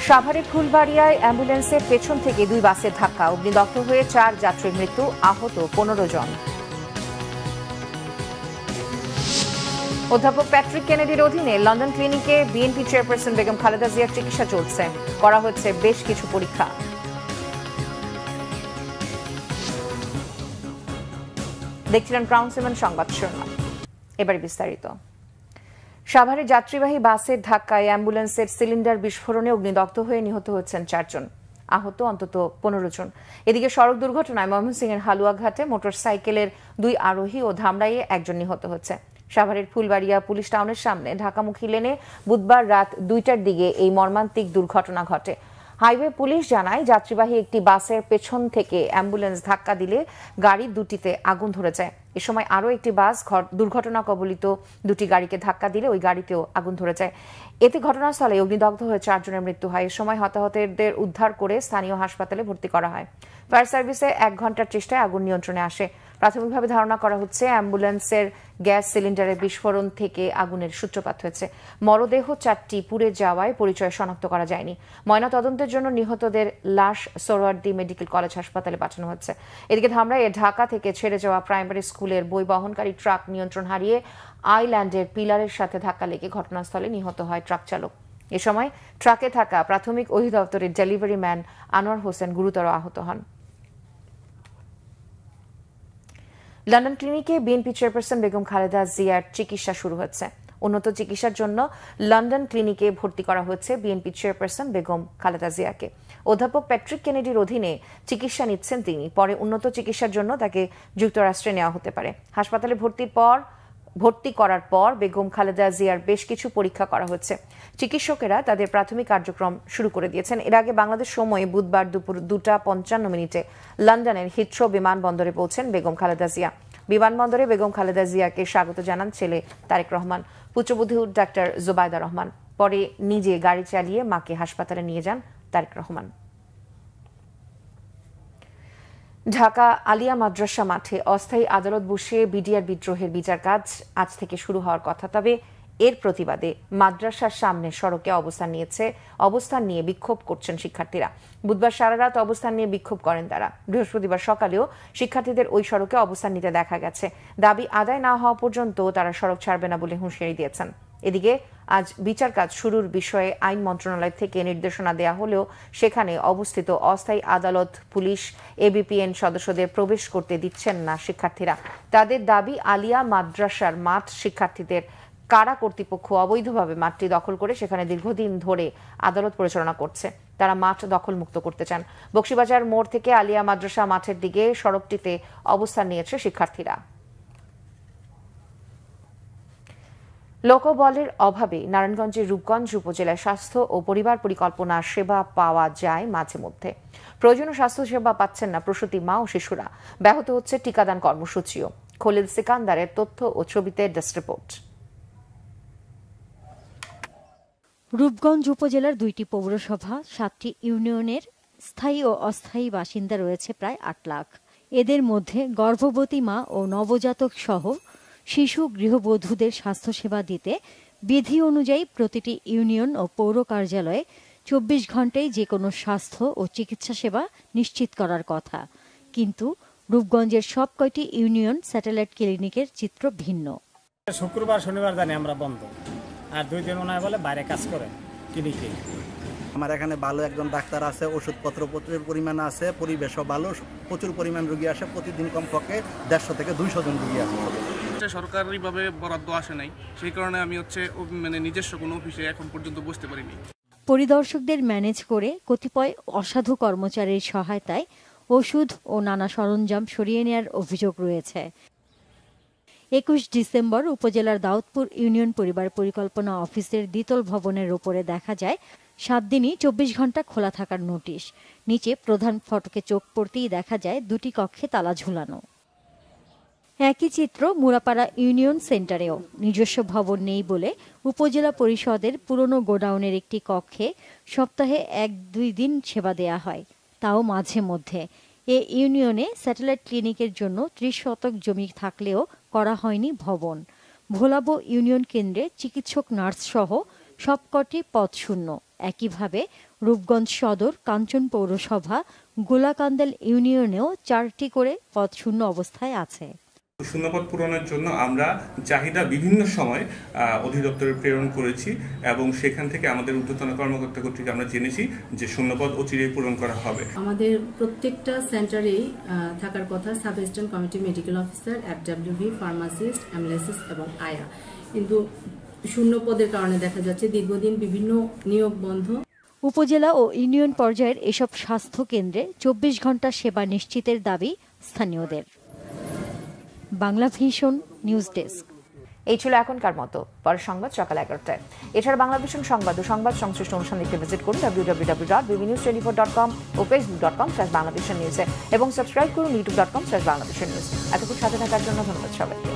সাভারের ফুলবাড়িয়ায় অ্যাম্বুলেন্সের পেছন থেকে দুই বাসের ধাক্কা, অগ্নিদগ্ধ হয়ে 4 যাত্রীর মৃত্যু, আহত 15 জন। অধ্যাপক প্যাট্রিক কেনেডির অধীনে লন্ডন ক্লিনিকে বিএনপি চেয়ারপারসন বেগম খালেদা জিয়ার চিকিৎসা চলছে, করা হচ্ছে বেশ কিছু পরীক্ষা। দেখছিলেন ক্রাউন সিমেন্ট সংবাদ শিরোনাম, এবারে বিস্তারিত। সাভারে যাত্রীবাহী বাসের ধাক্কায় অ্যাম্বুলেন্সের সিলিন্ডার বিস্ফোরণে অগ্নিদগ্ধ হয়ে নিহত হচ্ছেন 4 জন, আহত অন্তত 15 জন। এদিকে সড়ক দুর্ঘটনায় ময়মনসিংহের হালুয়াঘাটে মোটরসাইকেলের 2 আরোহী ও ধামরাইয়ে 1 জন নিহত হচ্ছে। সাভারের ফুলবাড়িয়া পুলিশ টাউনের সামনে ঢাকামুখী লেনে বুধবার রাত 2টার দিকে এই মর্মান্তিক দুর্ঘটনা ঘটে। হাইওয়ে পুলিশ জানায়, যাত্রীবাহী একটি বাসের পেছন থেকে অ্যাম্বুলেন্স ধাক্কা দিলে গাড়ি দুটিতে আগুন ধরে যায়। এ সময় আরও একটি বাস দুর্ঘটনা কবলিত দুটি গাড়িকে ধাক্কা দিলে ওই গাড়িতেও আগুন ধরে যায়। এতে ঘটনাস্থলে অগ্নিদগ্ধ হয়ে 4 জনের মৃত্যু হয়। এ সময় হতাহতদের উদ্ধার করে স্থানীয় হাসপাতালে ভর্তি করা হয়। ফায়ার সার্ভিসে 1 ঘন্টার চেষ্টায় আগুন নিয়ন্ত্রণে আসে। প্রাথমিকভাবে ধারণা করা হচ্ছে অ্যাম্বুলেন্সের গ্যাস সিলিন্ডারের বিস্ফোরণ থেকে আগুনের সূত্রপাত হয়েছে। মরদেহ 4টি পুড়ে যাওয়ায় পরিচয় শনাক্ত করা যায়নি। ময়নাতদন্তের জন্য নিহতদের লাশ সোহরাওয়ার্দী মেডিকেল কলেজ হাসপাতালে পাঠানো হচ্ছে। এদিকে ধামরাইয়ে ঢাকা থেকে ছেড়ে যাওয়া প্রাইমারি স্কুলের বই বহনকারী ট্রাক নিয়ন্ত্রণ হারিয়ে আইল্যান্ডের পিলারের সাথে ধাক্কা লেগে ঘটনাস্থলে নিহত হয় ট্রাক চালক। এ সময় ট্রাকে থাকা প্রাথমিক অধিদপ্তরের ডেলিভারি ম্যান আনোয়ার হোসেন গুরুতর আহত হন। লন্ডন ক্লিনিকে বিএনপি চেয়ারপারসন বেগম খালেদা জিয়ার চিকিৎসা শুরু হচ্ছে। উন্নত চিকিৎসার জন্য লন্ডন ক্লিনিকে ভর্তি করা হচ্ছে বিএনপি চেয়ারপারসন বেগম খালেদা জিয়াকে। অধ্যাপক প্যাট্রিক কেনেডির অধীনে চিকিৎসা নিচ্ছেন তিনি। পরে উন্নত চিকিৎসার জন্য তাকে যুক্তরাষ্ট্রে নেওয়া হতে পারে। হাসপাতালে ভর্তি করার পর বেগম খালেদা জিয়ার বেশ কিছু পরীক্ষা করা হচ্ছে। চিকিৎসকেরা তাদের প্রাথমিক কার্যক্রম শুরু করে দিয়েছেন। এর আগে বাংলাদেশ সময়ে বুধবার দুপুর 2:55 লন্ডনের হিথ্রো বিমানবন্দরে পৌঁছেন বেগম খালেদা জিয়া। বিমানবন্দরে বেগম খালেদা জিয়াকে স্বাগত জানান ছেলে তারেক রহমান, পুত্রবধূ ডাক্তার জোবায়দা রহমান। পরে নিজে গাড়ি চালিয়ে মাকে হাসপাতালে নিয়ে যান তারেক রহমান। ঢাকা আলিয়া মাদ্রাসা মাঠে অস্থায়ী আদালত বসিয়ে বিডিআর বিদ্রোহের বিচার কাজ আজ থেকে শুরু হওয়ার কথা। তবে এর প্রতিবাদে মাদ্রাসার সামনে সড়কে অবস্থান নিয়ে বিক্ষোভ করছেন শিক্ষার্থীরা। বুধবার সারা রাত অবস্থান নিয়ে বিক্ষোভ করেন তারা। বৃহস্পতিবার সকালেও শিক্ষার্থীদের ওই সড়কে অবস্থান নিতে দেখা গেছে। দাবি আদায় না হওয়া পর্যন্ত তারা সড়ক ছাড়বে না বলে হুঁশিয়ারি দিয়েছেন। এদিকে আজ বিচার কাজ শুরুর বিষয়ে আইন মন্ত্রণালয় থেকে নির্দেশনা দেয়া হলেও সেখানে অবস্থিত অস্থায়ী আদালত, পুলিশ, এবিপিএন সদস্যদের প্রবেশ করতে দিচ্ছেন না শিক্ষার্থীরা। তাদের দাবি, আলিয়া মাদ্রাসার মাঠ শিক্ষার্থীদের কারা কর্তৃপক্ষ অবৈধভাবে মাঠটি দখল করে সেখানে দীর্ঘদিন ধরে আদালত পরিচালনা করছে। তারা মাঠ দখলমুক্ত করতে চান। বকশীবাজার মোড় থেকে আলিয়া মাদ্রাসা মাঠের দিকে সড়কটিতে অবস্থান নিয়েছে শিক্ষার্থীরা। লোকবলের অভাবে নারায়ণগঞ্জের রূপগঞ্জ উপজেলায় স্বাস্থ্য ও পরিবার পরিকল্পনা সেবা পাওয়া যায় মাঝে মধ্যে। প্রয়োজনীয় স্বাস্থ্য সেবা পাচ্ছেন না প্রসূতি মা ও শিশুরা। ব্যাহত হচ্ছে টিকাদান কর্মসূচিও। খলিল সিকান্দারের তথ্য ও ছবিতে ডেস্ক রিপোর্ট। রূপগঞ্জ উপজেলার 2টি পৌরসভা, 7টি ইউনিয়নের স্থায়ী ও অস্থায়ী বাসিন্দা রয়েছে প্রায় 8 লাখ। এদের মধ্যে গর্ভবতী মা ও নবজাতক সহ শিশু গৃহবধূদের স্বাস্থ্যসেবা দিতে বিধি অনুযায়ী প্রতিটি ইউনিয়ন ও পৌর কার্যালয়ে 24 ঘন্টায় যে কোনো স্বাস্থ্য ও চিকিৎসা সেবা নিশ্চিত করার কথা। কিন্তু রূপগঞ্জের সব কয়টি ইউনিয়ন স্যাটেলাইট ক্লিনিকের চিত্র ভিন্ন। শুক্রবার শনিবার জানি আমরা বন্ধ, আর 2 দিন ওনায় বলে বাইরে কাজ করে ক্লিনিকে। আমার এখানে ভালো একজন ডাক্তার আছে, ওষুধপত্র প্রচুর পরিমাণে আছে, পরিবেশও ভালো, প্রচুর পরিমাণ রোগী আসে। প্রতিদিন কমপক্ষে 150 থেকে 200 জন রোগী আসে। সরকারিভাবে বরাদ্দ আসে নাই, সেই কারণে আমি নিজস্ব কোনো অফিসে এখন পর্যন্ত বসতে পারিনি। পরিদর্শকদের ম্যানেজ করে কতিপয় অসাধু কর্মচারীর সহায়তায় ওষুধ ও নানা সরঞ্জাম সরিয়ে নেওয়ার অভিযোগ রয়েছে। 21 ডিসেম্বর উপজেলার দাউদপুর ইউনিয়ন পরিবার পরিকল্পনা অফিসের দ্বিতল ভবনের উপরে দেখা যায় 7 দিনই 24 ঘন্টা খোলা থাকার নোটিশ। নিচে প্রধান ফটকে চোখ পড়তেই দেখা যায় 2টি কক্ষে তালা ঝুলানো। একই চিত্র মুরাপাড়া ইউনিয়ন সেন্টারেও। নিজস্ব ভবন নেই বলে উপজেলা পরিষদের পুরনো গোডাউনের একটি কক্ষে সপ্তাহে 1-2 দিন সেবা দেয়া হয়, তাও মাঝে মধ্যে। এ ইউনিয়নে স্যাটেলাইট ক্লিনিকের জন্য 30 শতক জমি থাকলেও করা হয়নি ভবন। ভোলাবো ইউনিয়ন কেন্দ্রে চিকিৎসক, নার্স সহ সবকটি পদ শূন্য। একইভাবে রূপগঞ্জ সদর, কাঞ্চন পৌরসভা, গোলাকান্দাল ইউনিয়নেও 4টি করে পদ শূন্য অবস্থায় আছে। শূন্যপদ পূরণের জন্য আমরা চাহিদা বিভিন্ন সময় অধিদপ্তরে প্রেরণ করেছি এবং সেখান থেকে আমাদের ঊর্ধ্বতন কর্মকর্তা কর্তৃক আমরা জেনেছি যে শূন্যপদ অচিরেই পূরণ করা হবে। আমাদের প্রত্যেকটা সেন্টারেই থাকার কথা sub assistant committee medical officer, FWV, pharmacist, অ্যামলেসিস্ট এবং আয়া, কিন্তু শূন্য পদের কারণে দেখা যাচ্ছে দীর্ঘদিন বিভিন্ন নিয়োগ বন্ধ। উপজেলা ও ইউনিয়ন পর্যায়ের এসব স্বাস্থ্য কেন্দ্রে 24 ঘন্টা সেবা নিশ্চিতের দাবি স্থানীয়দের। Bangla vision news desk. এই ছিল এখনকার মতো। পরের সংবাদ সকাল 11টায়। এছাড়া বাংলা ভিশন সংবাদ ও সংবাদ সংশ্লিষ্ট অনুষ্ঠান দেখতে ভিজিট করুন www.bbnews24.com ও facebook.com/banglavishnnews এবং সাবস্ক্রাইব করুন youtube.com/banglavishnnews। এতক্ষণ সাথে থাকার জন্য ধন্যবাদ সবাইকে।